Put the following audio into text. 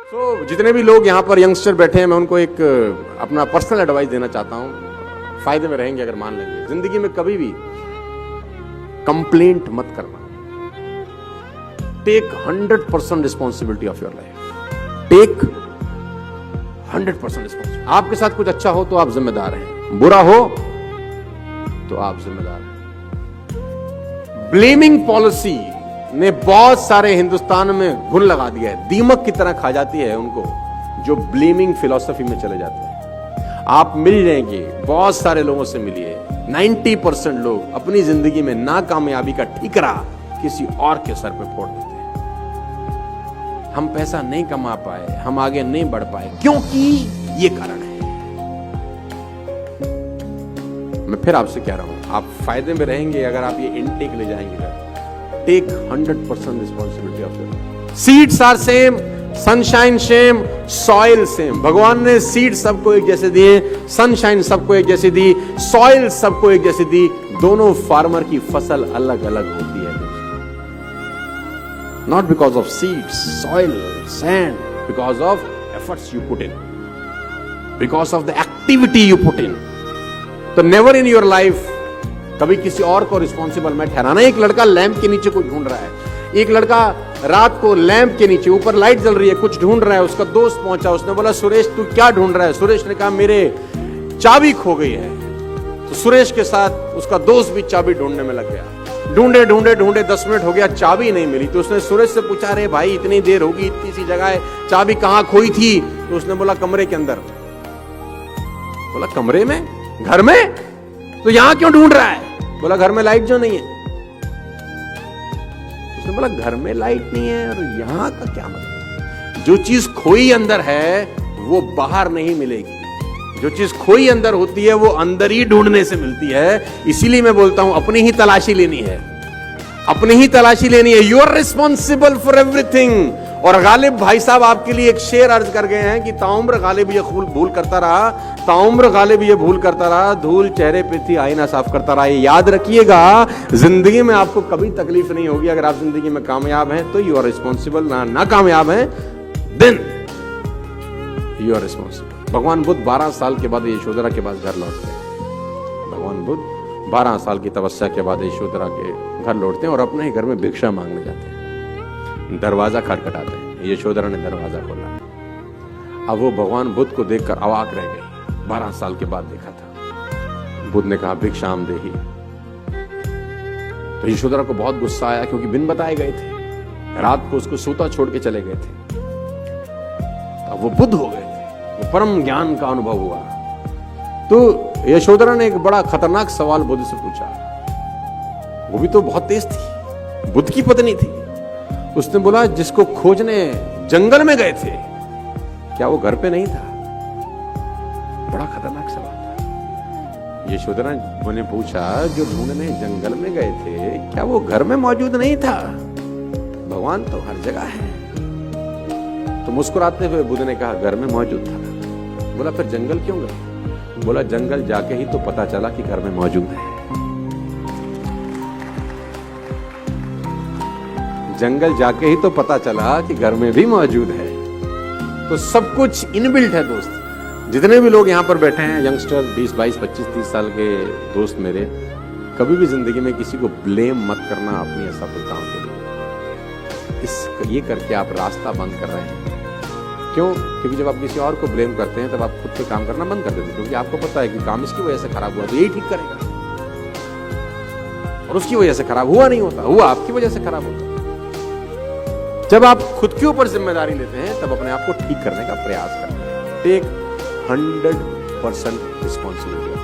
जितने भी लोग यहाँ पर यंगस्टर बैठे हैं, मैं उनको एक अपना पर्सनल एडवाइस देना चाहता हूँ, फायदे में रहेंगे अगर मान लेंगे। जिंदगी में कभी भी कंप्लेंट मत करना। Take 100% responsibility of your life. Take 100% responsibility. आपके साथ कुछ अच्छा हो तो आप जिम्मेदार हैं, बुरा हो तो आप जिम्मेदार हैं। ब्लेमिंग पॉलिसी ने बहुत सारे हिंदुस्तान में घुन लगा दिया है, दीमक की तरह खा जाती है उनको जो ब्लेमिंग फिलॉसफी में चले जाते हैं। आप मिल जाएंगे, बहुत सारे लोगों से मिलिए, 90% लोग अपनी जिंदगी में नाकामयाबी का ठीकरा किसी और के सर पे फोड़ देते हैं। हम पैसा नहीं कमा पाए, हम आगे नहीं बढ़ पाए, क्योंकि ये कारण है। मैं फिर आपसे कह रहा हूं, आप फायदे में रहेंगे अगर आप ये इनटेक ले जाएंगे। Take 100% responsibility of your life. Seeds are same, sunshine same, soil same. भगवान ने सीड सबको एक जैसे दिए, सनशाइन सबको एक जैसी दी, सॉइल सबको एक जैसी दी। दोनों फार्मर की फसल अलग अलग होती है। Not because of seeds, soil, sand, because of efforts you put in, because of the activity you put in. तो नेवर इन योर लाइफ कभी किसी और को रिस्पॉन्सिबल मैं ठहराना। एक लड़का लैंप के नीचे कुछ ढूंढ रहा है, एक लड़का रात को लैंप के नीचे, ऊपर लाइट जल रही है, कुछ ढूंढ रहा है। उसका दोस्त पहुंचा, उसने बोला सुरेश तू क्या ढूंढ रहा है? सुरेश ने कहा मेरे चाबी खो गई है। तो सुरेश के साथ उसका दोस्त भी चाबी ढूंढने में लग गया। ढूंढे ढूंढे ढूंढे 10 मिनट हो गया, चाबी नहीं मिली। तो उसने सुरेश से पूछा, अरे भाई इतनी देर होगी, इतनी सी जगह है, चाबी कहां खोई थी? तो उसने बोला कमरे के अंदर। बोला कमरे में? घर में? तो यहां क्यों ढूंढ रहा है? बोला घर में लाइट जो नहीं है। उसने बोला घर में लाइट नहीं है और यहां का क्या मतलब? जो चीज खोई अंदर है वो बाहर नहीं मिलेगी। जो चीज खोई अंदर होती है वो अंदर ही ढूंढने से मिलती है। इसीलिए मैं बोलता हूं अपनी ही तलाशी लेनी है, अपनी ही तलाशी लेनी है। You are responsible for everything. और गालिब भाई साहब आपके लिए एक शेर अर्ज कर गए हैं कि ताउम्र गालिब ये भूल करता रहा, ताउम्र गालिब ये भूल करता रहा, धूल चेहरे पे थी आईना साफ करता रहा। ये याद रखिएगा, जिंदगी में आपको कभी तकलीफ नहीं होगी अगर आप जिंदगी में कामयाब हैं तो यू आर रिस्पॉन्सिबल। ना कामयाब हैं देन यू आर रिस्पॉन्सिबल। भगवान बुद्ध 12 साल के बाद यशोधरा के पास घर लौटते हैं। भगवान बुद्ध 12 साल की तपस्या के बाद यशोधरा के घर लौटते हैं और अपने ही घर में भिक्षा मांगने जाते हैं। दरवाजा खटखटाते हैं, यशोधरा ने दरवाजा खोला। अब वो भगवान बुद्ध को देखकर अवाक रह गई। 12 साल के बाद देखा था। बुद्ध ने कहा भिक्षाम देहि। तो यशोधरा को बहुत गुस्सा आया, क्योंकि बिन बताए गए थे, रात को उसको सूता छोड़ के चले गए थे। अब वो बुद्ध हो गए थे, वो परम ज्ञान का अनुभव हुआ। तो यशोधरा ने एक बड़ा खतरनाक सवाल बुद्ध से पूछा। वो भी तो बहुत तेज थी, बुद्ध की पत्नी थी। उसने बोला जिसको खोजने जंगल में गए थे, क्या वो घर पे नहीं था? बड़ा खतरनाक सवाल था। यशोधरा ने पूछा जो ढूंढने जंगल में गए थे, क्या वो घर में मौजूद नहीं था? भगवान तो हर जगह है। तो मुस्कुराते हुए बुद्ध ने कहा घर में मौजूद था। बोला फिर जंगल क्यों गए? बोला जंगल जाके ही तो पता चला कि घर में मौजूद है। जंगल जाके ही तो पता चला कि घर में भी मौजूद है। तो सब कुछ इनबिल्ट है दोस्त। जितने भी लोग यहां पर बैठे हैं, यंगस्टर 20, 22, 25, 30 साल के दोस्त मेरे, कभी भी जिंदगी में किसी को ब्लेम मत करना अपनी असफलताओं के लिए। ये करके आप रास्ता बंद कर रहे हैं। क्यों? क्योंकि जब आप किसी और को ब्लेम करते हैं तब आप खुद पे काम करना बंद कर देते हैं, क्योंकि आपको पता है कि काम इसकी वजह से खराब हुआ तो यही ठीक करेगा, और उसकी वजह से खराब हुआ नहीं होता, हुआ आपकी वजह से खराब होता। जब आप खुद के ऊपर जिम्मेदारी लेते हैं तब अपने आप को ठीक करने का प्रयास करते हैं। Take 100% responsibility.